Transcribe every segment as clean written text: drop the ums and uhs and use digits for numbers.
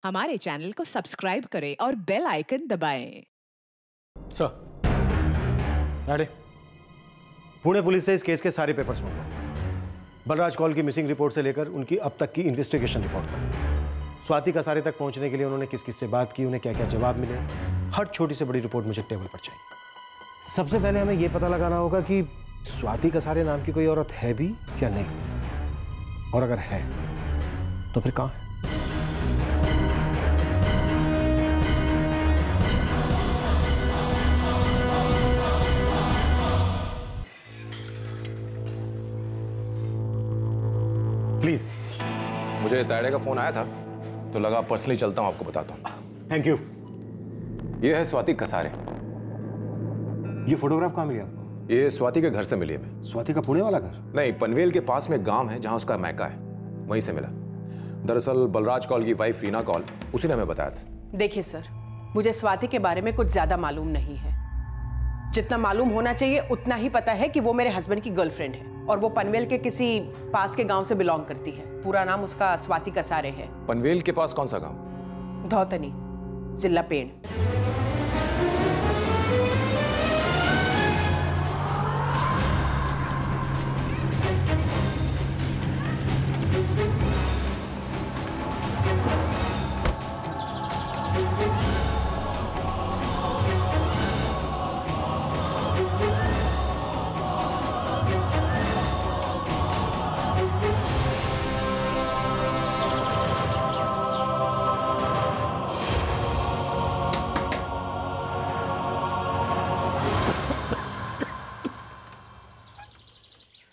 हमारे चैनल को सब्सक्राइब करें और बेल आइकन दबाएं। Sir, ready? पुणे पुलिस से इस केस के सारे पेपर्स मंगवाओ। बलराज कौल की मिसिंग रिपोर्ट से लेकर उनकी अब तक की इन्वेस्टिगेशन रिपोर्ट तक। स्वाति कसारे तक पहुंचने के लिए उन्होंने किस किस से बात की, उन्हें क्या क्या जवाब मिले, हर छोटी से बड़ी रिपोर्ट मुझे टेबल पर चाहिए। सबसे पहले हमें यह पता लगाना होगा कि स्वाति कसारे नाम की कोई औरत है भी या नहीं, और अगर है तो फिर कहां है? प्लीज। मुझे तायडे का फोन आया था तो लगा पर्सनली चलता हूं, आपको बताता हूं। Thank you. ये है स्वाति कसारे। ये फोटोग्राफ कहां मिली आपको? ये स्वाति के घर से मिली है। स्वाति का पुणे वाला घर? नहीं, पनवेल के पास में गांव है जहां उसका मैका है, वहीं से मिला। दरअसल बलराज कौल की वाइफ रीना कौल, उसी ने हमें बताया था। देखिए सर, मुझे स्वाति के बारे में कुछ ज्यादा मालूम नहीं है। जितना मालूम होना चाहिए उतना ही पता है कि वो मेरे हस्बैंड की गर्लफ्रेंड है और वो पनवेल के किसी पास के गांव से बिलोंग करती है। पूरा नाम उसका स्वाति कसारे है। पनवेल के पास कौन सा गांव? धौतनी, जिला पेड़।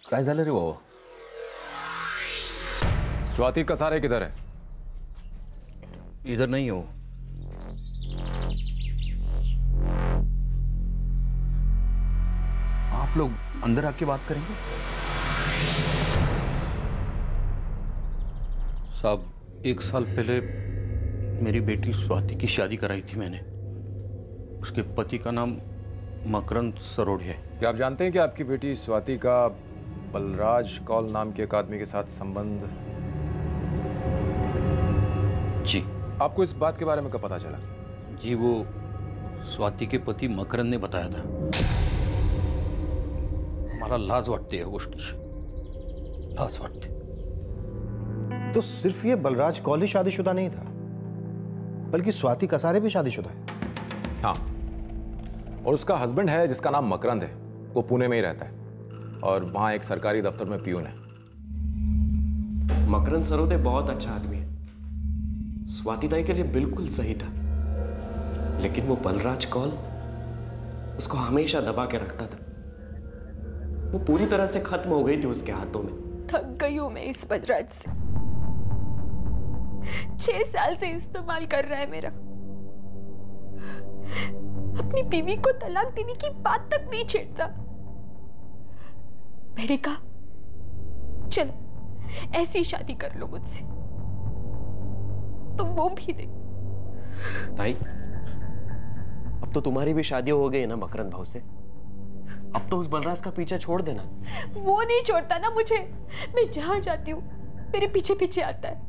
काय झालं रे बाबा? स्वाति कसारे किधर है? इधर नहीं हो। आप लोग अंदर आके बात करेंगे? साहब, 1 साल पहले मेरी बेटी स्वाति की शादी कराई थी मैंने। उसके पति का नाम मकरंद सरोड़े है। क्या आप जानते हैं कि आपकी बेटी स्वाति का बलराज कौल नाम के एक आदमी के साथ संबंध? जी। आपको इस बात के बारे में कब पता चला? जी, वो स्वाति के पति मकरंद ने बताया था। मला लाज वाटते या गोष्टीची, लाज वाटते। तो सिर्फ ये बलराज कौल ही शादीशुदा नहीं था, बल्कि स्वाति कसारे भी शादीशुदा है। हाँ, और उसका हस्बैंड है जिसका नाम मकरंद है, वो पुणे में ही रहता है और वहां एक सरकारी दफ्तर में पियून है। मकरंद सरोदे बहुत अच्छा आदमी है, स्वाति ताई के लिए बिल्कुल सही था। लेकिन वो बलराज कौल उसको हमेशा दबा के रखता था। वो पूरी तरह से खत्म हो गई थी उसके हाथों में। थक गई हूं मैं इस बलराज से। 6 साल से इस्तेमाल कर रहा है मेरा। अपनी बीवी को तलाक देने की बात तक नहीं छेड़ता। मैंने कहा चलो ऐसी शादी कर लो मुझसे, तो वो भी नहीं। ताई, अब तो तुम्हारी भी शादी हो गई है ना मकरंद भाव से। अब तो उस बलराज का पीछा छोड़ देना। वो नहीं छोड़ता ना मुझे। मैं जहां जाती हूँ मेरे पीछे पीछे आता है।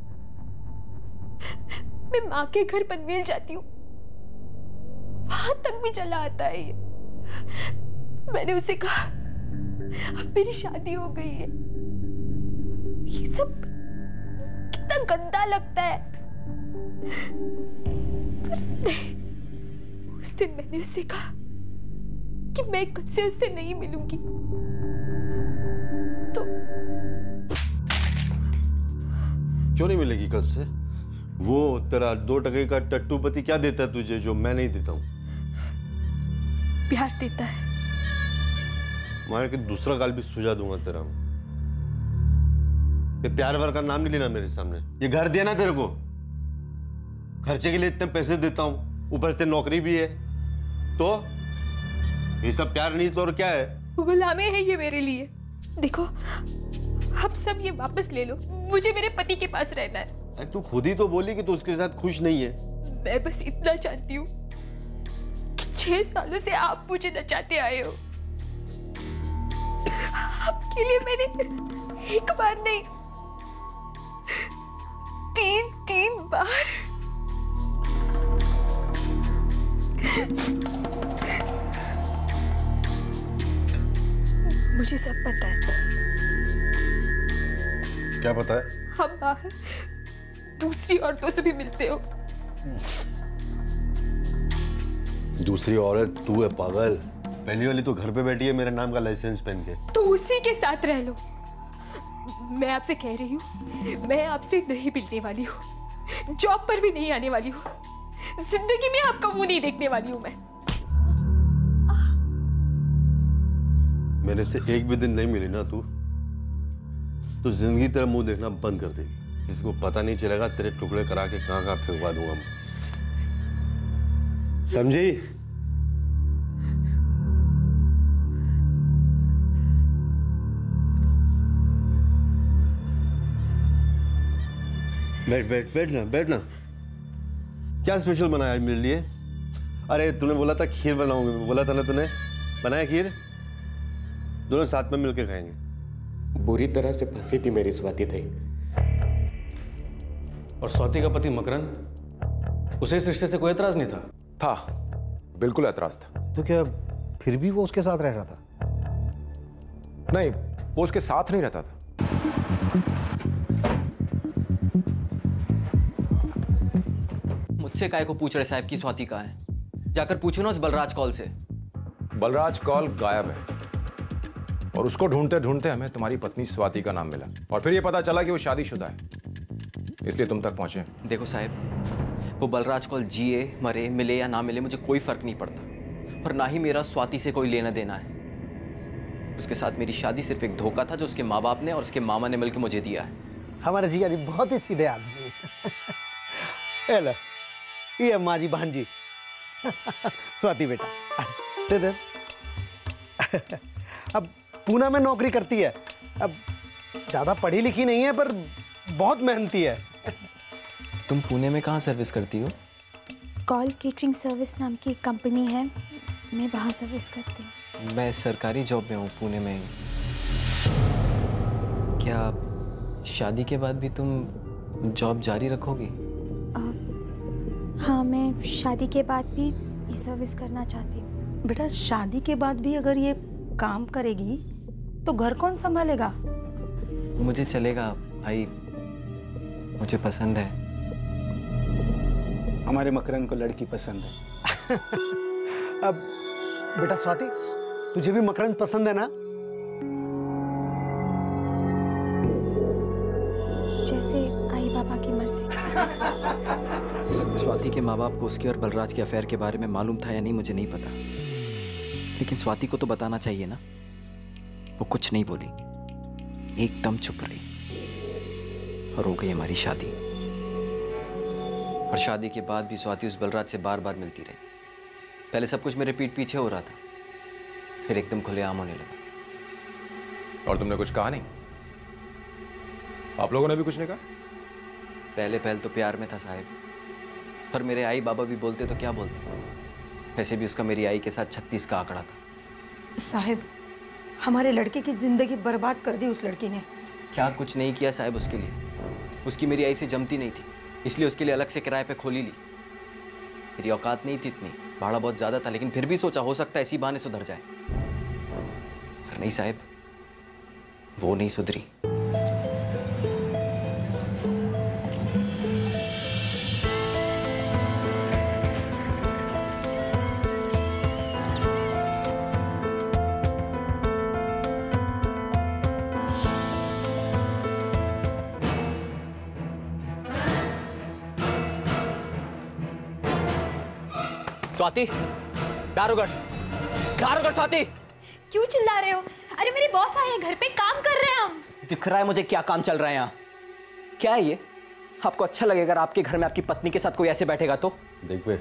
मैं माँ के घर पनवेल जाती हूँ, वहां तक भी चला आता है ये। मैंने उसे कहा अब मेरी शादी हो गई है। ये सब कितना गंदा लगता है। पर नहीं, उस दिन मैंने उससे कहा कि मैं कल से उससे नहीं मिलूंगी। तो क्यों नहीं मिलेगी कल से? वो तेरा 2 टके का टट्टू पति क्या देता है तुझे जो मैं नहीं देता हूं? प्यार देता है। मार के दूसरा गाल भी सुझा दूंगा तेरा। ये प्यार वार का नाम नहीं लेना मेरे सामने। ये घर दिया ना तेरे को, खर्चे के लिए इतने पैसे देता हूं, ऊपर से नौकरी भी है, तो ये सब प्यार नहीं तो और क्या है? गुलामी है ये मेरे लिए। देखो, अब सब ये वापस ले लो। मुझे मेरे पति के पास रहना है। अरे तू खुद ही तो बोली कि तू उसके साथ खुश नहीं है। मैं बस इतना जानती हूँ कि 6 सालों से आप मुझे नचाते आए हो। आपके लिए मैंने एक बार नहीं, 3 बार मुझे सब पता है। क्या पता है? हम बाहर दूसरी औरतों से भी मिलते हो। दूसरी औरत तू है पागल। पहली वाली तो घर पे बैठी है मेरे नाम का लाइसेंस पहन के। तो उसी के साथ रह लो। मैं आपसे कह रही हूँ, मैं आपसे नहीं मिलने वाली हूँ, जॉब पर भी नहीं आने वाली हूँ, जिंदगी में आपका मुंह नहीं देखने वाली हूँ मैं। मेरे से एक भी दिन नहीं मिली ना तू, तो जिंदगी तेरा मुंह देखना बंद कर देगी। किसी को पता नहीं चलेगा, तेरे टुकड़े करा के कहां कहां फेंकवा दूंगा मैं। समझी? बैठना। क्या स्पेशल बनाया आज मेरे लिए? अरे तूने बोला था खीर बनाऊंगा, बोला था ना तूने। बनाया खीर, दोनों साथ में मिलके खाएंगे। बुरी तरह से फंसी थी मेरी स्वाति ताई। और स्वाति का पति मकरन, उसे इस रिश्ते से कोई एतराज नहीं था? बिल्कुल एतराज था। तो क्या फिर भी वो उसके साथ रह रहा था? नहीं, वो उसके साथ नहीं रहता था। मुझसे काय को पूछ रहे साहब की स्वाति कहाँ है? जाकर पूछो ना उस बलराज कौल से। बलराज कौल गायब है और उसको ढूंढते ढूंढते हमें तुम्हारी पत्नी स्वाति का नाम मिला और फिर ये पता चला कि वो शादीशुदा है, इसलिए तुम तक पहुंचे। देखो साहब, वो बलराज कौल जिए मरे मिले या ना मिले मुझे कोई फर्क नहीं पड़ता, और ना ही मेरा स्वाति से कोई लेना देना है। उसके साथ मेरी शादी सिर्फ एक धोखा था जो उसके माँ बाप ने और उसके मामा ने मिलकर मुझे दिया है। हमारे जिया जी बहुत ही सीधे आदमी है। ये माँ जी बहन जी स्वाति बेटा दे दे। अब पूना में नौकरी करती है। अब ज्यादा पढ़ी लिखी नहीं है पर बहुत मेहनती है। तुम पुणे में कहाँ सर्विस करती हो? कॉल केटरिंग सर्विस नाम की एक कंपनी है, मैं वहाँ सर्विस करती हूँ। मैं सरकारी जॉब में हूँ पुणे में। क्या शादी के बाद भी तुम जॉब जारी रखोगी? हाँ, मैं शादी के बाद भी ये सर्विस करना चाहती हूँ। बेटा शादी के बाद भी अगर ये काम करेगी तो घर कौन संभालेगा? मुझे चलेगा भाई, मुझे पसंद है। हमारे मकरंद को लड़की पसंद है। अब बेटा स्वाति, तुझे भी मकरंद पसंद है ना? जैसे आई बाबा की मर्जी। स्वाति के माँ बाप को उसके और बलराज के अफेयर के बारे में मालूम था या नहीं मुझे नहीं पता, लेकिन स्वाति को तो बताना चाहिए ना। वो कुछ नहीं बोली, एकदम चुप रही और हो गई हमारी शादी। और शादी के बाद भी स्वाति उस बलराज से बार बार मिलती रही। पहले सब कुछ मेरे पीठ पीछे हो रहा था, फिर एकदम खुलेआम होने लगा। और तुमने कुछ कहा नहीं? आप लोगों ने भी कुछ नहीं कहा? पहले तो प्यार में था साहब, पर मेरे आई बाबा भी बोलते तो क्या बोलते। वैसे भी उसका मेरी आई के साथ 36 का आंकड़ा था। साहब, हमारे लड़के की जिंदगी बर्बाद कर दी उस लड़की ने। क्या कुछ नहीं किया साहब उसके लिए। उसकी मेरी आई से जमती नहीं थी, इसलिए उसके लिए अलग से किराए पे खोली ली। मेरी औकात नहीं थी इतनी, भाड़ा बहुत ज्यादा था, लेकिन फिर भी सोचा हो सकता है इसी बहाने सुधर जाए। पर नहीं साहब, वो नहीं सुधरी। स्वाति, दारोगढ़ स्वाति। क्यों चिल्ला रहे हो? अरे मेरे बॉस आए हैं घर पे, काम कर रहे हैं हम। दिख रहा है मुझे क्या काम चल रहा है यहाँ। क्या है ये? आपको अच्छा लगेगा अगर आपके घर में आपकी पत्नी के साथ कोई ऐसे बैठेगा तो? देख बे,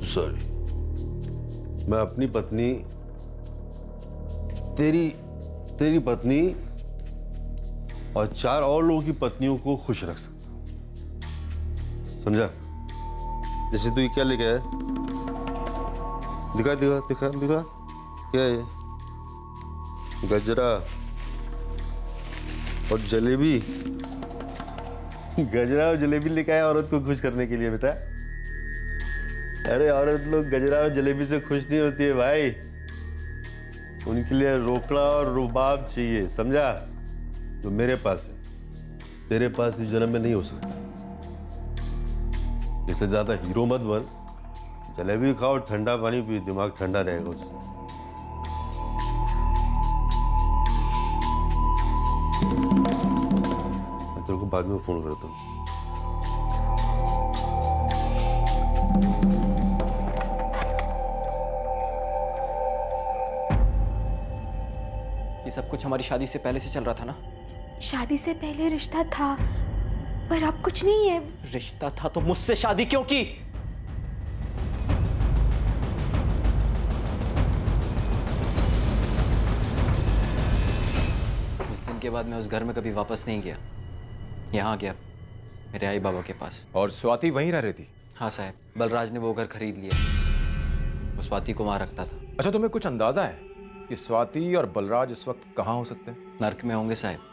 सॉरी, मैं अपनी पत्नी, तेरी पत्नी और 4 और लोगों की पत्नियों को खुश रख सकता, समझा? जैसे तू ये क्या लेके आया? दिखा क्या है ये? गजरा और जलेबी। गजरा और जलेबी लेके आया औरत को खुश करने के लिए बेटा। अरे औरत लोग गजरा और जलेबी से खुश नहीं होती है भाई, उनके लिए रोकड़ा और रुबाब चाहिए, समझा? जो मेरे पास है, तेरे पास इस जन्म में नहीं हो सकता। इससे ज्यादा हीरो मत बन। जलेबी खाओ, ठंडा पानी पी, दिमाग ठंडा रहेगा उससे। मैं तेरे को बाद में फोन करता हूँ। ये सब कुछ हमारी शादी से पहले से चल रहा था ना? शादी से पहले रिश्ता था, पर अब कुछ नहीं है। रिश्ता था तो मुझसे शादी क्यों की? उस दिन के बाद मैं उस घर में कभी वापस नहीं गया। यहाँ गया मेरे आई बाबा के पास। और स्वाति वहीं रह रही थी? हाँ साहब, बलराज ने वो घर खरीद लिया। वो स्वाति को वहां रखता था। अच्छा, तुम्हें कुछ अंदाजा है कि स्वाति और बलराज इस वक्त कहाँ हो सकते हैं? नर्क में होंगे साहब।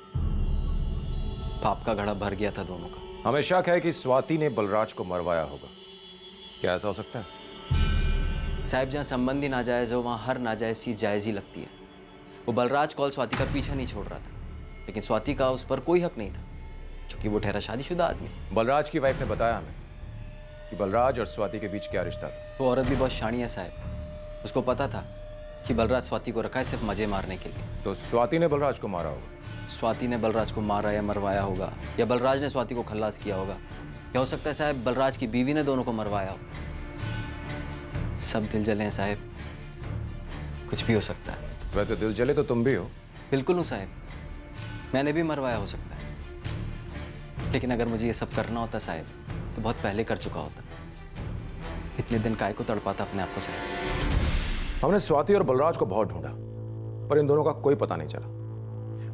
पाप का घड़ा भर गया था दोनों का। हमें शक है कि स्वाति ने बलराज को मरवाया होगा। क्या ऐसा हो सकता है? साहब, जहाँ संबंधी नाजायज हो वहाँ हर नाजायज चीज जायज ही लगती है। वो बलराज कौल स्वाति का पीछा नहीं छोड़ रहा था, लेकिन स्वाति का उस पर कोई हक नहीं था क्योंकि वो ठहरा शादीशुदा आदमी। बलराज की वाइफ ने बताया हमें कि बलराज और स्वाति के बीच क्या रिश्ता था। वो औरत भी बहुत शानी है साहब। उसको पता था कि बलराज स्वाति को रखा है सिर्फ मजे मारने के लिए। तो स्वाति ने बलराज को मारा होगा। स्वाति ने बलराज को मारा या मरवाया होगा, या बलराज ने स्वाति को खल्लास किया होगा, या हो सकता है साहब बलराज की बीवी ने दोनों को मरवाया हो। सब दिल जले हैं साहब, कुछ भी हो सकता है। वैसे दिल जले तो तुम भी हो। बिल्कुल हूँ साहब, मैंने भी मरवाया हो सकता है, लेकिन अगर मुझे ये सब करना होता साहब तो बहुत पहले कर चुका होता। इतने दिन काय को तड़पाता अपने आप को साहब। हमने स्वाति और बलराज को बहुत ढूंढा पर इन दोनों का कोई पता नहीं चला।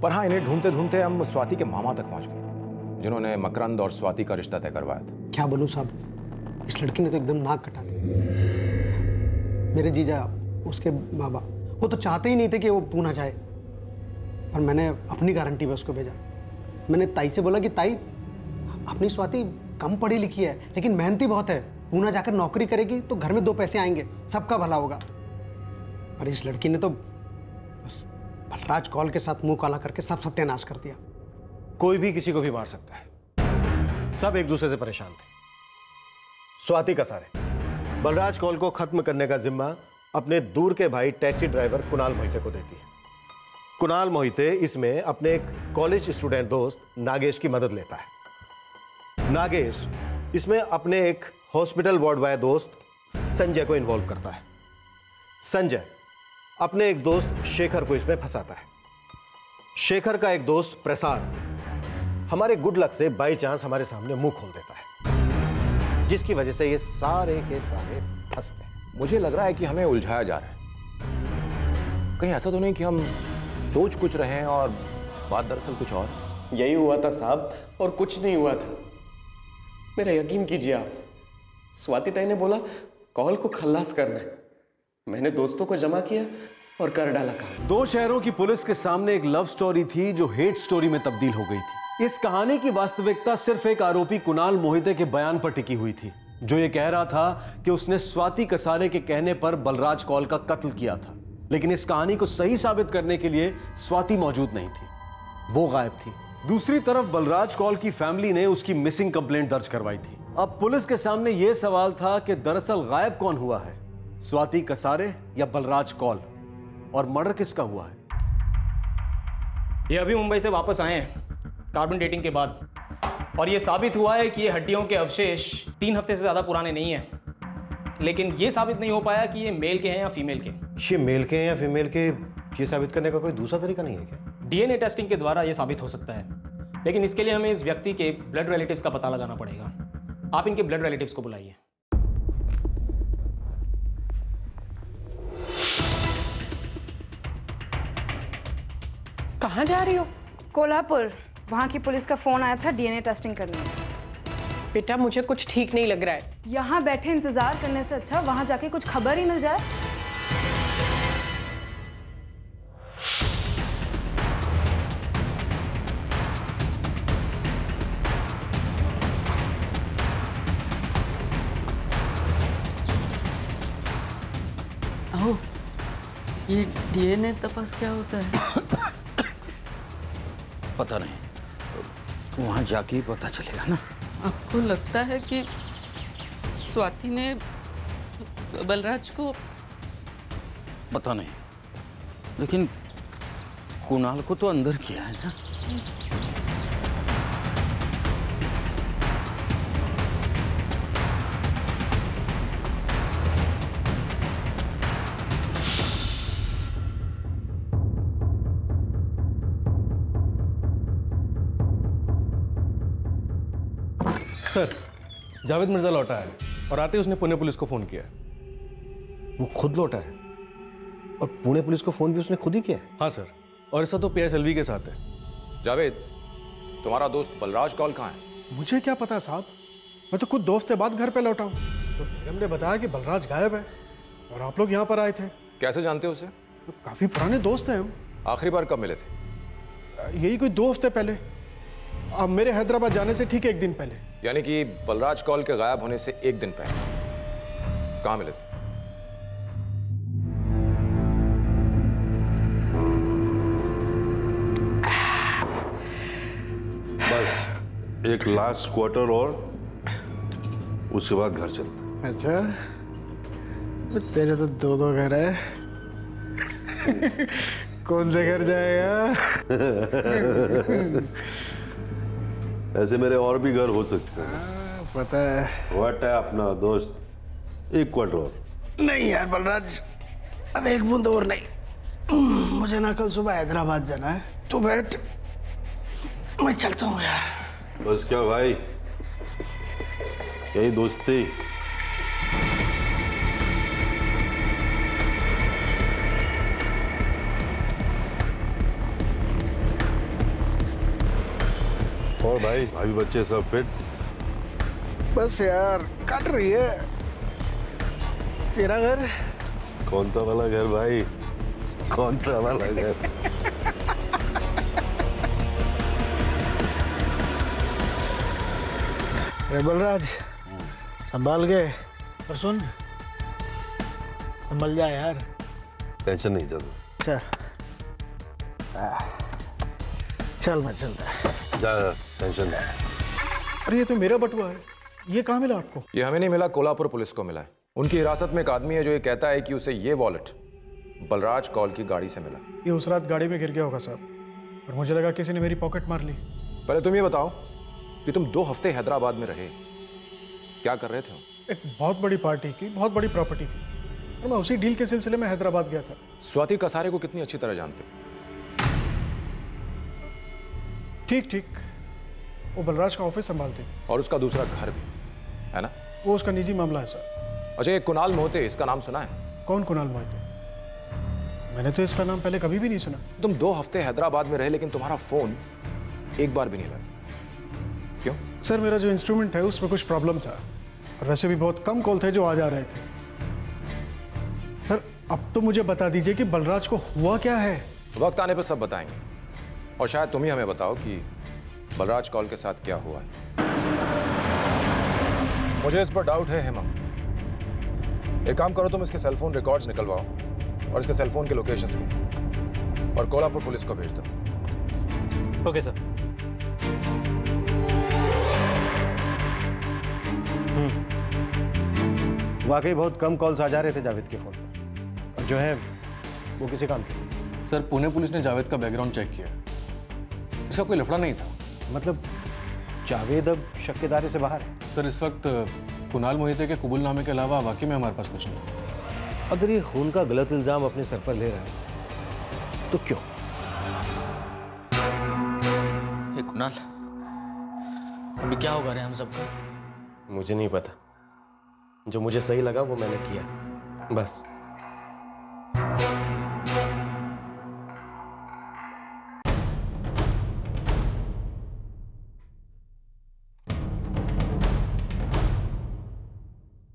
पर हाँ, इन्हें ढूंढते ढूंढते हम स्वाति के मामा तक पहुंच गए, जिन्होंने मकरंद और स्वाति का रिश्ता तय करवाया था। क्या बोलूं साहब, इस लड़की ने तो एकदम नाक कटा दी। मेरे जीजा, उसके बाबा, वो तो चाहते ही नहीं थे कि वो पूना जाए, पर मैंने अपनी गारंटी पे उसको भेजा। मैंने ताई से बोला कि ताई, अपनी स्वाति कम पढ़ी लिखी है लेकिन मेहनती बहुत है, पूना जाकर नौकरी करेगी तो घर में 2 पैसे आएंगे, सबका भला होगा। पर इस लड़की ने तो बस बलराज कौल के साथ मुंह काला करके सब सत्यानाश कर दिया। कोई भी किसी को भी मार सकता है। सब एक दूसरे से परेशान थे। स्वाति कसारे बलराज कौल को खत्म करने का जिम्मा अपने दूर के भाई टैक्सी ड्राइवर कुणाल मोहिते को देती है। कुणाल मोहिते इसमें अपने एक कॉलेज स्टूडेंट दोस्त नागेश की मदद लेता है। नागेश इसमें अपने एक हॉस्पिटल वार्ड बॉय दोस्त संजय को इन्वॉल्व करता है। संजय अपने एक दोस्त शेखर को इसमें फंसाता है। शेखर का एक दोस्त प्रसाद हमारे गुड लक से बाई चांस हमारे सामने मुंह खोल देता है, जिसकी वजह से ये सारे के सारे फंसते हैं। मुझे लग रहा है कि हमें उलझाया जा रहा है। कहीं ऐसा तो नहीं कि हम सोच कुछ रहे हैं और बात दरअसल कुछ और? यही हुआ था साहब, और कुछ नहीं हुआ था। मेरा यकीन कीजिए आप, स्वाति ताई ने बोला कॉल को खल्लास करना है। मैंने दोस्तों को जमा किया और कर डाला काम। 2 शहरों की पुलिस के सामने एक लव स्टोरी थी जो हेट स्टोरी में तब्दील हो गई थी। इस कहानी की वास्तविकता सिर्फ एक आरोपी कुणाल मोहिते के बयान पर टिकी हुई थी, जो ये कह रहा था कि उसने स्वाति कसारे के कहने पर बलराज कौल का कत्ल किया था। लेकिन इस कहानी को सही साबित करने के लिए स्वाति मौजूद नहीं थी, वो गायब थी। दूसरी तरफ बलराज कौल की फैमिली ने उसकी मिसिंग कंप्लेंट दर्ज करवाई थी। अब पुलिस के सामने यह सवाल था कि दरअसल गायब कौन हुआ है, स्वाति कसारे या बलराज कौल, और मर्डर किसका हुआ है। ये अभी मुंबई से वापस आए हैं कार्बन डेटिंग के बाद, और ये साबित हुआ है कि ये हड्डियों के अवशेष 3 हफ्ते से ज़्यादा पुराने नहीं हैं। लेकिन ये साबित नहीं हो पाया कि ये मेल के हैं या फीमेल के। ये मेल के हैं या फीमेल के, ये साबित करने का कोई दूसरा तरीका नहीं है क्या? डीएनए टेस्टिंग के द्वारा ये साबित हो सकता है, लेकिन इसके लिए हमें इस व्यक्ति के ब्लड रिलेटिव्स का पता लगाना पड़ेगा। आप इनके ब्लड रिलेटिव्स को बुलाइए। कहाँ जा रही हो? कोल्हापुर। वहाँ की पुलिस का फोन आया था डीएनए टेस्टिंग करने। बेटा, मुझे कुछ ठीक नहीं लग रहा है। यहाँ बैठे इंतजार करने से अच्छा वहाँ जाके कुछ खबर ही मिल जाए। ये डीएनए तपास क्या होता है? पता नहीं, वहां जाके ही पता चलेगा ना। आपको लगता है कि स्वाति ने बलराज को? पता नहीं, लेकिन कुणाल को तो अंदर किया है ना। सर, जावेद मिर्जा लौटा है और आते ही उसने पुणे पुलिस को फोन किया। वो खुद लौटा है और पुणे पुलिस को फोन भी उसने खुद ही किया है? हाँ सर, और ऐसा तो PSLV के साथ है। जावेद, तुम्हारा दोस्त बलराज कौल कहाँ है? मुझे क्या पता साहब, मैं तो खुद 2 हफ्ते बाद घर पे लौटा हूँ। तो मैडम ने बताया कि बलराज गायब है और आप लोग यहाँ पर आए थे। कैसे जानते हो उसे? तो काफी पुराने दोस्त हैं हम। आखिरी बार कब मिले थे? यही कोई 2 हफ्ते पहले, अब मेरे हैदराबाद जाने से ठीक 1 दिन पहले। यानी कि बलराज कौल के गायब होने से 1 दिन पहले कहाँ मिले थे? बस एक लास्ट क्वार्टर और उसके बाद घर चलते हैं। अच्छा, तो तेरे तो 2 घर है। कौन से घर जाएगा? ऐसे मेरे और भी घर हो सकते हैं। पता है। व्हाट है अपना दोस्त, 1 क्वार्टर और। नहीं यार बलराज, अब 1 बूंद और नहीं। मुझे ना कल सुबह हैदराबाद जाना है। तू बैठ, मैं चलता हूँ यार। बस क्या भाई, यही दोस्ती। और भाई बच्चे सब फिट? बस यार कट रही है। तेरा घर? कौन सा वाला घर भाई, कौन सा वाला घर? अरे बलराज, संभाल गए। पर सुन, संभल जा यार। टेंशन नहीं चल। अच्छा चल, मैं चलता। जा, टेंशन नहीं। अरे ये तो मेरा बटुआ है, ये कहाँ मिला आपको? ये हमें नहीं मिला, कोल्हापुर पुलिस को मिला है। उनकी हिरासत में एक आदमी है जो ये कहता है कि उसे ये वॉलेट बलराज कौल की गाड़ी से मिला। ये उस रात गाड़ी में गिर गया होगा साहब, और मुझे लगा किसी ने मेरी पॉकेट मार ली। पहले तुम ये बताओ कि तुम 2 हफ्ते हैदराबाद में रहे, क्या कर रहे थे? एक बहुत बड़ी पार्टी की बहुत बड़ी प्रॉपर्टी थी और मैं उसी डील के सिलसिले में हैदराबाद गया था। स्वाति कसारे को कितनी अच्छी तरह जानते हो? ठीक ठीक, वो बलराज का ऑफिस संभालते थे। और उसका दूसरा घर भी है ना? वो उसका निजी मामला है सर। अच्छा, ये कुणाल मोहिते, इसका नाम सुना है? कौन कुणाल मोहिते? मैंने तो इसका नाम पहले कभी भी नहीं सुना। तुम 2 हफ्ते हैदराबाद में रहे लेकिन तुम्हारा फोन एक बार भी नहीं लगा, क्यों? सर मेरा जो इंस्ट्रूमेंट है उसमें कुछ प्रॉब्लम था, और वैसे भी बहुत कम कॉल थे जो आ जा रहे थे। सर अब तो मुझे बता दीजिए कि बलराज को हुआ क्या है। वक्त आने पर सब बताएंगे, और शायद तुम ही हमें बताओ कि बलराज कौल के साथ क्या हुआ है। मुझे इस पर डाउट है हेमा। एक काम करो, तुम इसके सेलफोन रिकॉर्ड्स निकलवाओ और इसके सेलफोन के लोकेशंस भी, और कोल्हापुर पुलिस को भेज दो। Okay sir. वाकई बहुत कम कॉल्स आ जा रहे थे जावेद के फोन पर, और जो है वो किसी काम के। सर पुणे पुलिस ने जावेद का बैकग्राउंड चेक किया, इसका कोई लफड़ा नहीं था। मतलब जावेद अब शक के दायरे से बाहर है? सर इस वक्त कुणाल मोहिते के कबूलनामे के अलावा वाकई में हमारे पास कुछ नहीं। अगर ये खून का गलत इल्जाम अपने सर पर ले रहा है तो क्यों? हे कुणाल, अभी क्या होगा रे हम सबको? मुझे नहीं पता, जो मुझे सही लगा वो मैंने किया, बस।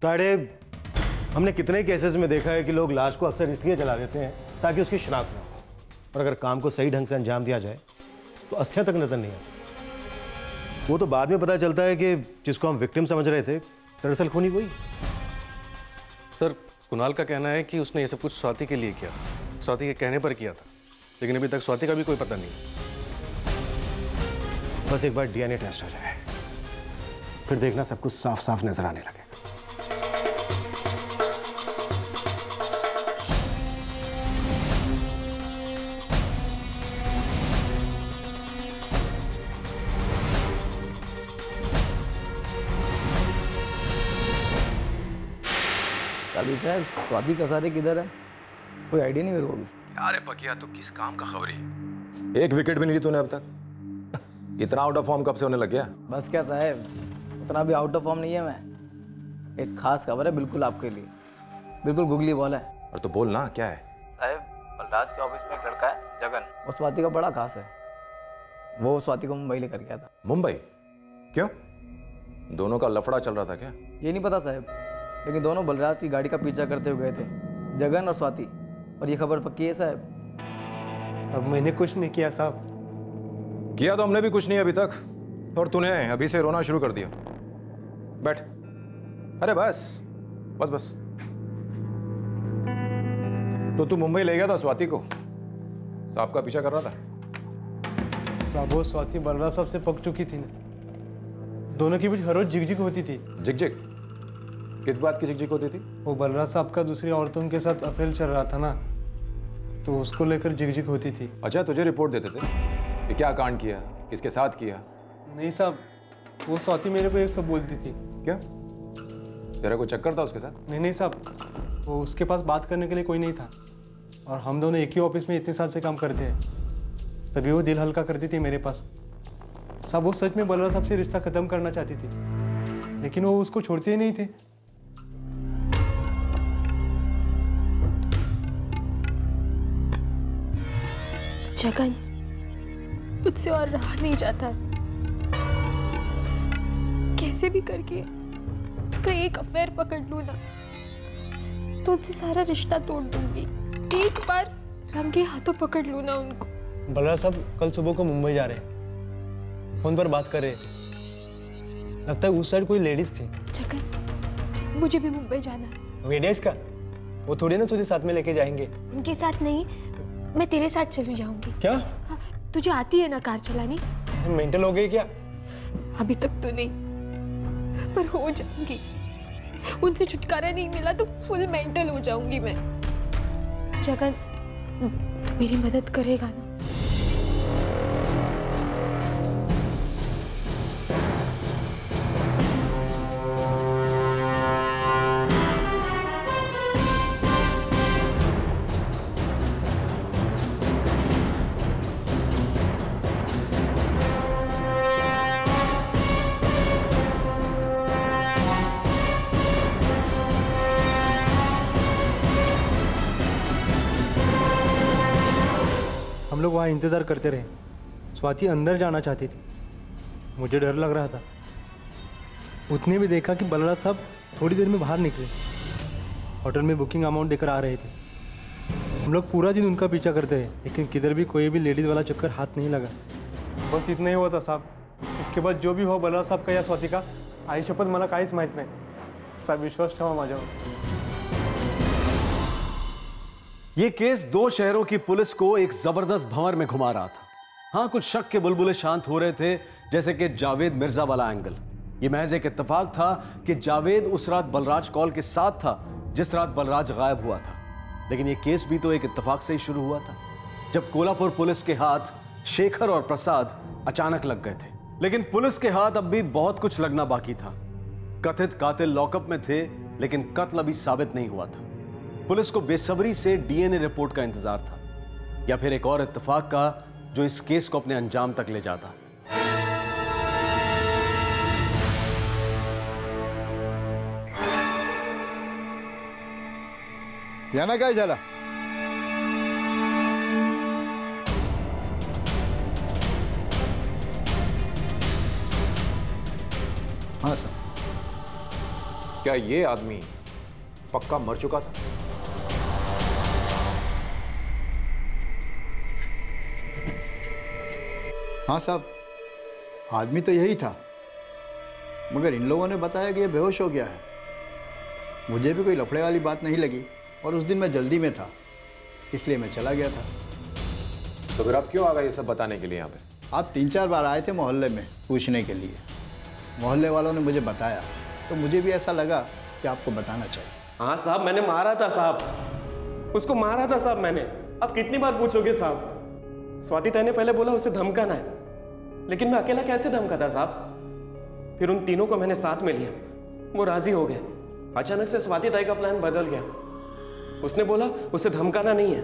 ताड़े, हमने कितने केसेस में देखा है कि लोग लाश को अक्सर इसलिए जला देते हैं ताकि उसकी शिनाख्त ना हो, और अगर काम को सही ढंग से अंजाम दिया जाए तो अस्थियां तक नजर नहीं आती। वो तो बाद में पता चलता है कि जिसको हम विक्टिम समझ रहे थे दरअसल खूनी वही। सर कुणाल का कहना है कि उसने ये सब कुछ स्वाति के लिए किया। स्वाति के कहने पर किया था, लेकिन अभी तक स्वाति का भी कोई पता नहीं। बस एक बार डीएनए टेस्ट हो जाए, फिर देखना सब कुछ साफ साफ नजर आने लगेगा। काली साहब, स्वाति कसारे किधर है? कोई आइडिया नहीं मेरे को भी। क्या रे पकिया, तू किस काम का खबरी? एक विकेट भी नहीं ली तूने अब तक। इतना आउट ऑफ फॉर्म कब से होने लग गया? बस क्या साहब, उतना भी आउट ऑफ फॉर्म नहीं है मैं। एक खास खबर है बिल्कुल आपके लिए, बिल्कुल गुगली बॉल है। और तो बोल ना, क्या है? साहब, बलराज के ऑफिस में एक लड़का है जगन, वो स्वाति का बड़ा खास है। वो स्वाति को मुंबई लेकर गया था। मुंबई? क्यों? दोनों का लफड़ा चल रहा था क्या? ये नहीं पता साहब, लेकिन दोनों बलराज की गाड़ी का पीछा करते हुए गए थे, जगन और स्वाति। और ये खबर पक्की है साहब। साहब मैंने कुछ नहीं किया साहब। किया तो हमने भी कुछ नहीं अभी तक, और तूने अभी से रोना शुरू कर दिया। बैठ। अरे बस बस बस। तो तू मुंबई ले गया था स्वाति को, साहब का पीछा कर रहा था? साहब वो स्वाति बलराज साहब से पक चुकी थी ना, दोनों के बीच हर रोज झिकझिक होती थी। झिकझिक? किस बात की झिकझिक होती थी? वो बलराज साहब का दूसरी औरतों के साथ अफेयर चल रहा था ना, तो उसको लेकर झिकझिक होती थी। अच्छा, तुझे रिपोर्ट देते थे कि क्या कांड किया, किसके साथ किया? नहीं साहब, वो स्वाति मेरे को एक सब बोलती थी। क्या तेरा कोई चक्कर था उसके साथ? नहीं साहब, वो उसके पास बात करने के लिए कोई नहीं था, और हम दोनों एक ही ऑफिस में इतने साल से काम करते हैं, तभी वो दिल हल्का करती थी मेरे पास। साहब वो सच में बलराज साहब से रिश्ता खत्म करना चाहती थी, लेकिन वो उसको छोड़ते ही नहीं थे। जगन, मुझसे और रहा नहीं जाता। कैसे भी करके उनका एक अफेयर पकड़ लूं ना, तो उनसे सारा रिश्ता तोड़ दूंगी। एक बार रंगे हाथों पकड़ लूं ना उनको। बलराज साहब कल सुबह को मुंबई जा रहे हैं, फोन पर बात कर रहे। लगता है उस साइड कोई लेडीज थी। जगन, मुझे भी मुंबई जाना है। लेडीज का वो थोड़ी ना तुझे साथ में लेके जाएंगे। उनके साथ नहीं, मैं तेरे साथ चली जाऊंगी। क्या? हाँ, तुझे आती है ना कार चलानी? मेंटल हो गई क्या? अभी तक तो नहीं, पर हो जाऊंगी। उनसे छुटकारा नहीं मिला तो फुल मेंटल हो जाऊंगी मैं। जगन, तू मेरी मदद करेगा ना? हम लोग वहाँ इंतज़ार करते रहे। स्वाति अंदर जाना चाहती थी, मुझे डर लग रहा था। उतने भी देखा कि बलराज साहब थोड़ी देर में बाहर निकले, होटल में बुकिंग अमाउंट देकर आ रहे थे। हम लोग पूरा दिन उनका पीछा करते रहे, लेकिन किधर भी कोई भी लेडीज़ वाला चक्कर हाथ नहीं लगा। बस इतना ही हुआ था साहब। इसके बाद जो भी हो बलराज साहब का या स्वाति का, आई शपथ मला काहीच माहीत नाही साहब, विश्वास ठेवा माझ्यावर। ये केस दो शहरों की पुलिस को एक जबरदस्त भंवर में घुमा रहा था। हाँ, कुछ शक के बुलबुले शांत हो रहे थे, जैसे कि जावेद मिर्जा वाला एंगल। ये महज एक इत्तेफाक था कि जावेद उस रात बलराज कॉल के साथ था जिस रात बलराज गायब हुआ था। लेकिन ये केस भी तो एक इत्तेफाक से ही शुरू हुआ था, जब कोल्हापुर पुलिस के हाथ शेखर और प्रसाद अचानक लग गए थे। लेकिन पुलिस के हाथ अब भी बहुत कुछ लगना बाकी था। कथित कातिल लॉकअप में थे, लेकिन कत्ल अभी साबित नहीं हुआ था। पुलिस को बेसब्री से डीएनए रिपोर्ट का इंतजार था, या फिर एक और इत्तेफाक का जो इस केस को अपने अंजाम तक ले जाता। यांना काय झालं? हाँ सर। क्या ये आदमी पक्का मर चुका था? हाँ साहब, आदमी तो यही था, मगर इन लोगों ने बताया कि ये बेहोश हो गया है। मुझे भी कोई लफड़े वाली बात नहीं लगी, और उस दिन मैं जल्दी में था, इसलिए मैं चला गया था। तो फिर आप क्यों आ गए ये सब बताने के लिए यहाँ पे? आप 3-4 बार आए थे मोहल्ले में पूछने के लिए। मोहल्ले वालों ने मुझे बताया तो मुझे भी ऐसा लगा कि आपको बताना चाहिए। हाँ साहब, मैंने मारा था साहब, उसको मारा था साहब मैंने। अब कितनी बार पूछोगे साहब? स्वाति ताई ने पहले बोला उसे धमकाना है, लेकिन मैं अकेला कैसे धमकाता साहब? फिर उन तीनों को मैंने साथ में लिया, वो राजी हो गए। अचानक से स्वाति ताई का प्लान बदल गया। उसने बोला उसे धमकाना नहीं है,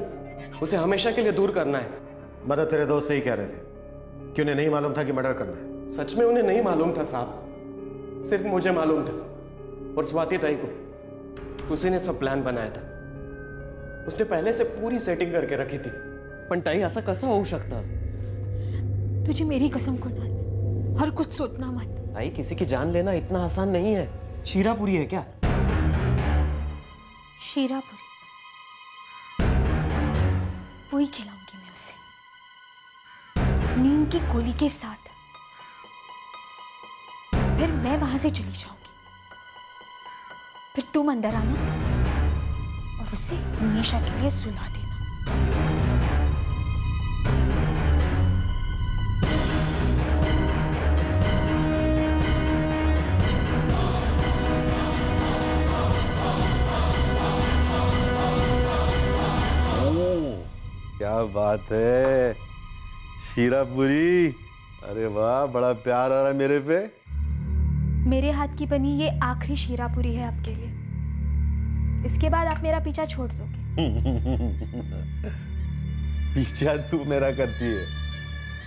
उसे हमेशा के लिए दूर करना है। मदद तेरे दोस्त सही कह रहे थे कि उन्हें नहीं मालूम था कि मर्डर करना है। सच में उन्हें नहीं मालूम था साहब, सिर्फ मुझे मालूम था और स्वाति ताई को। उसी ने सब प्लान बनाया था। उसने पहले से पूरी सेटिंग करके रखी थी। पण ताई ऐसा कैसा हो सकता? तुझे मेरी कसम कुणाल, और कुछ सोचना मत। ताई किसी की जान लेना इतना आसान नहीं है। शीरापुरी है क्या? शीरापुरी वही खिलाऊंगी मैं उसे, नीम की गोली के साथ। फिर मैं वहां से चली जाऊंगी, फिर तुम अंदर आना और उसे हमेशा के लिए सुला देना। क्या बात है शीरापुरी, अरे वाह, बड़ा प्यार आ रहा है मेरे पे। मेरे हाथ की बनी ये आखिरी शीरापुरी है आपके लिए। इसके बाद आप मेरा पीछा छोड़ दोगे। पीछा तू मेरा करती है?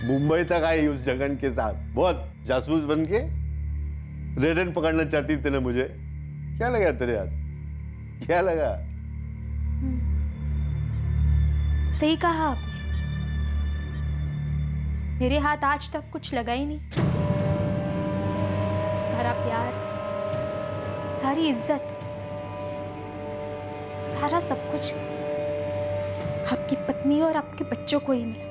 मुंबई तक आई उस जगन के साथ, बहुत जासूस बन के रेड एंड पकड़ना चाहती थी ना मुझे। क्या लगा तेरे हाथ? क्या लगा? सही कहा आपने, मेरे हाथ आज तक कुछ लगा ही नहीं। सारा प्यार, सारी इज्जत, सारा सब कुछ आपकी पत्नी और आपके बच्चों को ही मिला।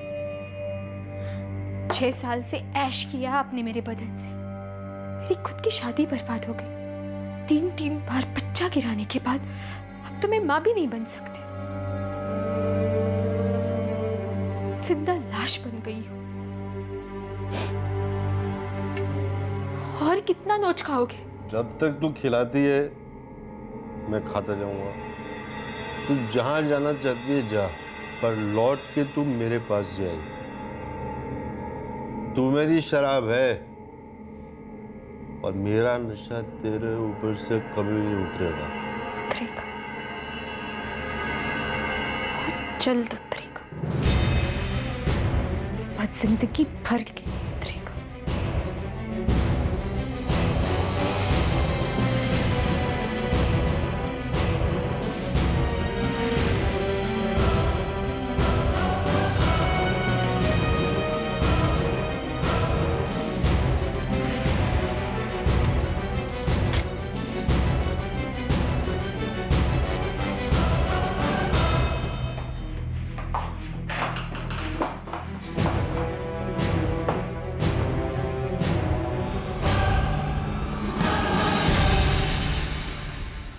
6 साल से ऐश किया आपने मेरे बदन से। मेरी खुद की शादी बर्बाद हो गई। 3 बार बच्चा गिराने के बाद अब तो मैं मां भी नहीं बन सकती। जिंदा लाश बन गई हूं। और कितना नोच खाओगे? जब तक तू खिलाती है मैं खाता जाऊंगा। तू जहां जाना चाहती है जा, पर लौट के तू मेरे पास जाएगी। तू मेरी शराब है और मेरा नशा तेरे ऊपर से कभी नहीं उतरेगा। उतरेगा, बहुत जल्द उतरेगा और जिंदगी भर के उतरेगा।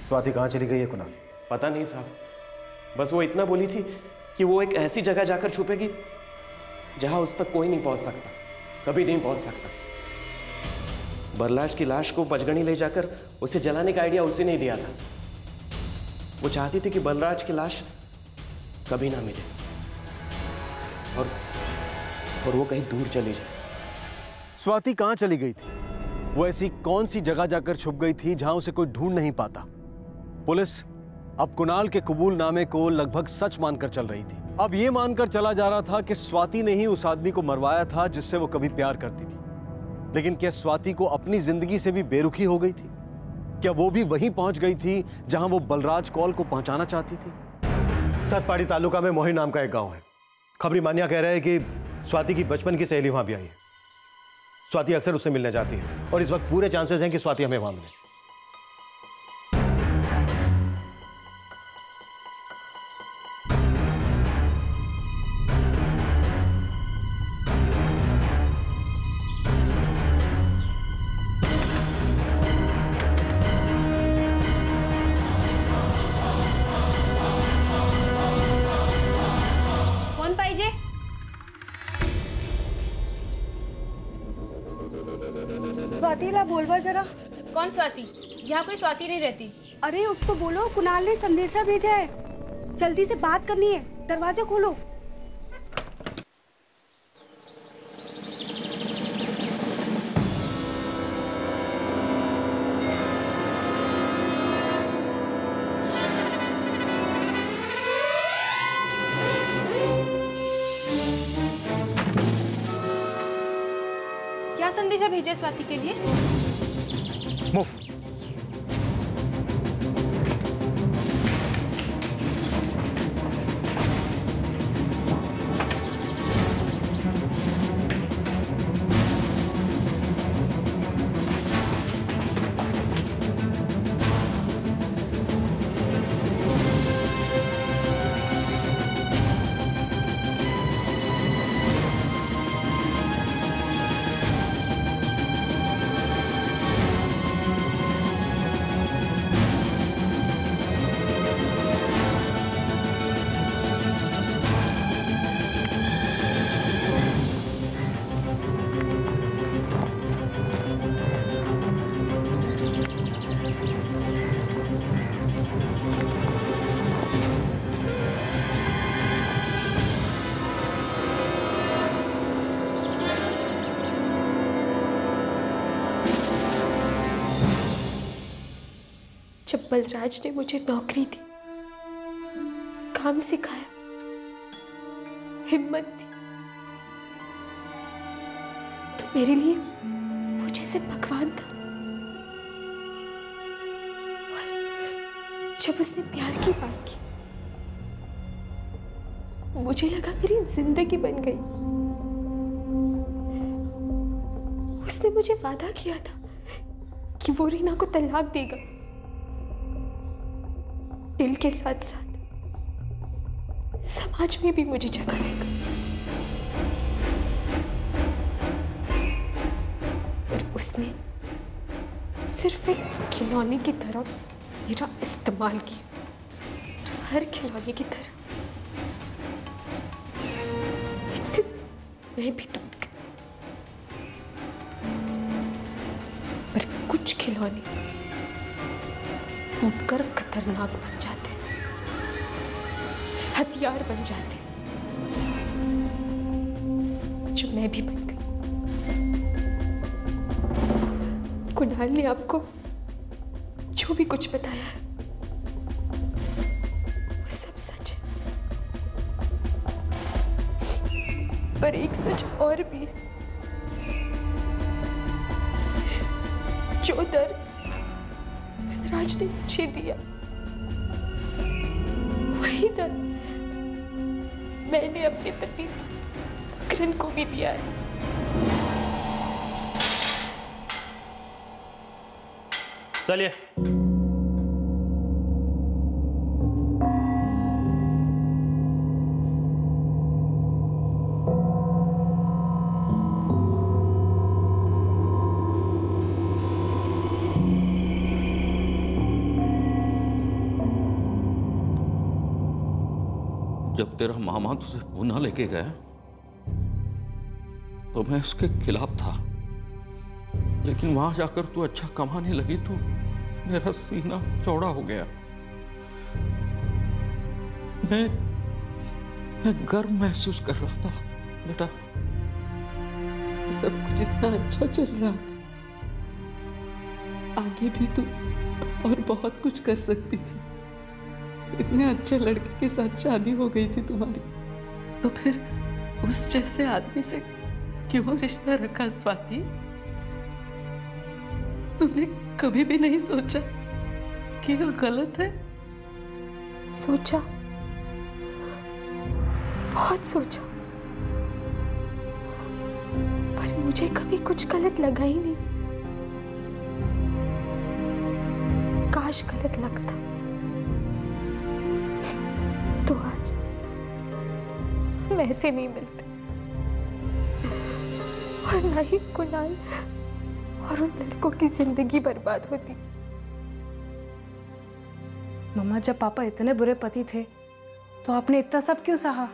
स्वाति कहाँ चली गई है कुणाल? पता नहीं साहब, बस वो इतना बोली थी कि वो एक ऐसी जगह जाकर छुपेगी जहां उस तक कोई नहीं पहुंच सकता, कभी नहीं पहुंच सकता। बलराज की लाश को पचगणी ले जाकर उसे जलाने का आइडिया उसी ने दिया था। वो चाहती थी कि बलराज की लाश कभी ना मिले और वो कहीं दूर चली जाए। स्वाति कहाँ चली गई थी? वो ऐसी कौन सी जगह जाकर छुप गई थी जहां उसे कोई ढूंढ नहीं पाता? पुलिस अब कुणाल के कबूलनामे को लगभग सच मानकर चल रही थी। अब ये मानकर चला जा रहा था कि स्वाति ने ही उस आदमी को मरवाया था जिससे वो कभी प्यार करती थी। लेकिन क्या स्वाति को अपनी जिंदगी से भी बेरुखी हो गई थी? क्या वो भी वहीं पहुंच गई थी जहां वो बलराज कौल को पहुंचाना चाहती थी? सतपाड़ी तालुका में मोही नाम का एक गांव है। खबरी मान्या कह रहे हैं कि स्वाति की बचपन की सहेली वहां भी आई है। स्वाति अक्सर उससे मिलने जाती है और इस वक्त पूरे चांसेस हैं कि स्वाति हमें वहां मिले। संदेशा बोलवा जरा। कौन स्वाति? यहाँ कोई स्वाति नहीं रहती। अरे उसको बोलो कुणाल ने संदेशा भेजा है, जल्दी से बात करनी है, दरवाजा खोलो। क्या संदेशा भेजा स्वाति के लिए? मुफ्त। जब बलराज ने मुझे नौकरी दी, काम सिखाया, हिम्मत दी, तो मेरे लिए वो जैसे भगवान था। और जब उसने प्यार की बात की, मुझे लगा मेरी जिंदगी बन गई। उसने मुझे वादा किया था कि वो रीना को तलाक देगा, दिल के साथ साथ समाज में भी मुझे जगह देगा। और उसने सिर्फ एक खिलौने की तरह मेरा इस्तेमाल किया, हर खिलौने की तरह। एक दिन मैं भी टूट गई, पर कुछ खिलौने टूटकर खतरनाक बन जाते, हथियार बन जाते, जो मैं भी बन गई। कुणाल ने आपको जो भी कुछ बताया है वो सब सच है, पर एक सच और भी है। जो दर्द बलराज ने मुझे दिया, वही दर्द मैंने अपने पति मकरंद को भी दिया है। चलिए। जब तेरा मामा तुझे पूना लेके गया तो मैं उसके खिलाफ था, लेकिन वहां जाकर तू अच्छा कमाने लगी तो मेरा सीना चौड़ा हो गया। मैं गर्व महसूस कर रहा था बेटा। सब कुछ इतना अच्छा चल रहा था, आगे भी तू और बहुत कुछ कर सकती थी। इतने अच्छे लड़के के साथ शादी हो गई थी तुम्हारी, तो फिर उस जैसे आदमी से क्यों रिश्ता रखा स्वाति? तुमने कभी भी नहीं सोचा कि ये गलत है? सोचा, बहुत सोचा, पर मुझे कभी कुछ गलत लगा ही नहीं। काश गलत लगता तो आज हम ऐसे नहीं मिलते, और ना ही कुणाल और उन लड़कों की जिंदगी बर्बाद होती। मम्मा, जब पापा इतने बुरे पति थे तो आपने इतना सब क्यों सहा?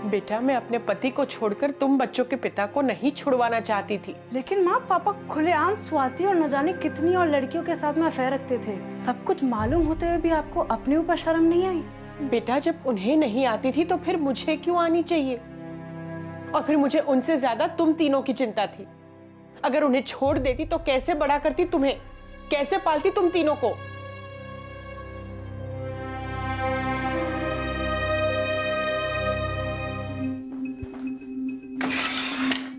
बेटा, मैं अपने पति को छोड़कर तुम बच्चों के पिता को नहीं छुड़वाना चाहती थी। लेकिन माँ, पापा खुलेआम स्वाति और न जाने कितनी और लड़कियों के साथ में अफेयर रखते थे। सब कुछ मालूम होते हुए भी आपको अपने ऊपर शर्म नहीं आई? बेटा, जब उन्हें नहीं आती थी तो फिर मुझे क्यों आनी चाहिए? और फिर मुझे उनसे ज्यादा तुम तीनों की चिंता थी। अगर उन्हें छोड़ देती तो कैसे बड़ा करती तुम्हें, कैसे पालती तुम तीनों को?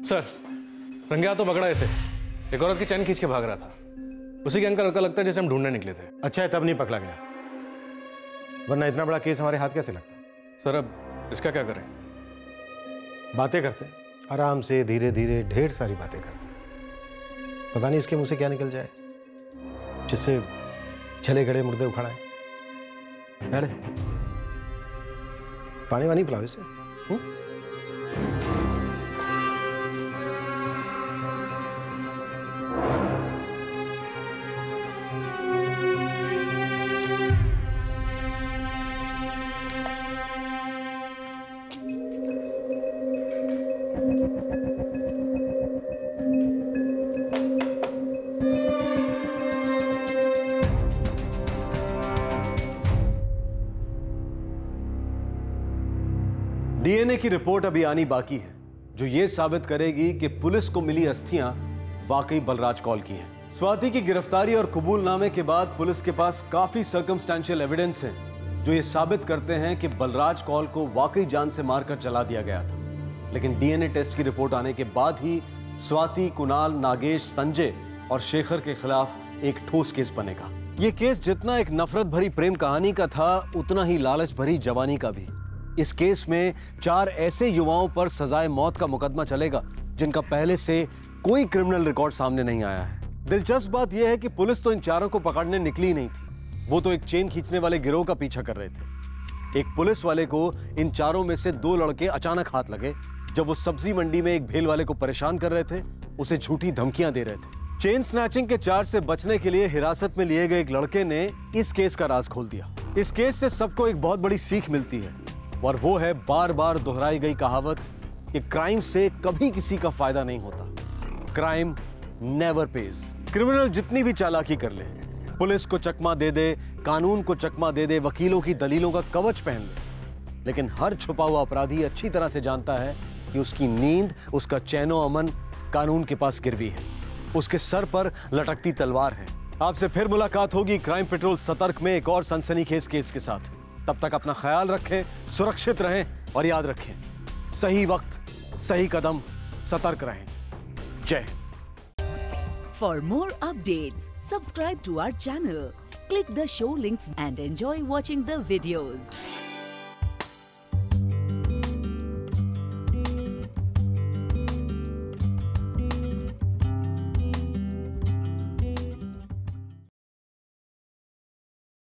सर, रंगे हाथों पकड़ा ऐसे एक औरत की चैन खींच के भाग रहा था। उसी गैंग का लड़का लगता है जैसे हम ढूंढने निकले थे। अच्छा है तब नहीं पकड़ा गया, वरना इतना बड़ा केस हमारे हाथ कैसे लगता? सर अब इसका क्या करें? बातें करते आराम से, धीरे धीरे, ढेर सारी बातें करते। पता नहीं इसके मुंह से क्या निकल जाए जिससे छले गड़े मुर्दे उखड़ाए। अरे पानी वानी पिलाओ इसे। डीएनए की रिपोर्ट अभी आनी बाकी है जो यह साबित करेगी कि पुलिस को मिली अस्थियां वाकई बलराज कौल की हैं। स्वाति की गिरफ्तारी और कबूलनामे के बाद पुलिस के पास काफी सर्कमस्टेंशियल एविडेंस है जो ये साबित करते हैं कि बलराज कौल को वाकई जान से मारकर जला दिया गया था। लेकिन डीएनए टेस्ट की रिपोर्ट आने के बाद ही स्वाति, कुणाल, नागेश, संजय और शेखर के खिलाफ एक ठोस केस बनेगा। यह केस जितना एक नफरत भरी प्रेम कहानी का था, उतना ही लालच भरी जवानी का भी। इस केस में 4 ऐसे युवाओं पर सजाए मौत का मुकदमा चलेगा जिनका पहले से कोई क्रिमिनल रिकॉर्ड सामने नहीं आया है। दिलचस्प बात यह है कि पुलिस तो इन चारों को पकड़ने निकली नहीं थी, वो तो एक चेन खींचने वाले गिरोह का पीछा कर रहे थे। एक पुलिस वाले को इन चारों में से 2 लड़के अचानक हाथ लगे जब वो सब्जी मंडी में एक भेल वाले को परेशान कर रहे थे, उसे झूठी धमकियां दे रहे थे। चेन स्नैचिंग के चार्ज से बचने के लिए हिरासत में लिए गए एक लड़के ने इस केस का राज खोल दिया। इस केस से सबको एक बहुत बड़ी सीख मिलती है और वो है बार बार दोहराई गई कहावत कि क्राइम से कभी किसी का फायदा नहीं होता। Crime never page. क्रिमिनल जितनी भी चालाकी कर ले, पुलिस को चकमा दे दे, कानून को चकमा दे दे, वकीलों की दलीलों का कवच पहन ले, लेकिन हर छुपा हुआ अपराधी अच्छी तरह से जानता है कि उसकी नींद, उसका चैनो अमन कानून के पास गिरवी है, उसके सर पर लटकती तलवार है। आपसे फिर मुलाकात होगी क्राइम पेट्रोल सतर्क में एक और सनसनीखेज केस के साथ। तब तक अपना ख्याल रखें, सुरक्षित रहें और याद रखें, सही वक्त, सही कदम, सतर्क रहें। जय Hind. For more updates, subscribe to our channel, click the show links and enjoy watching the videos.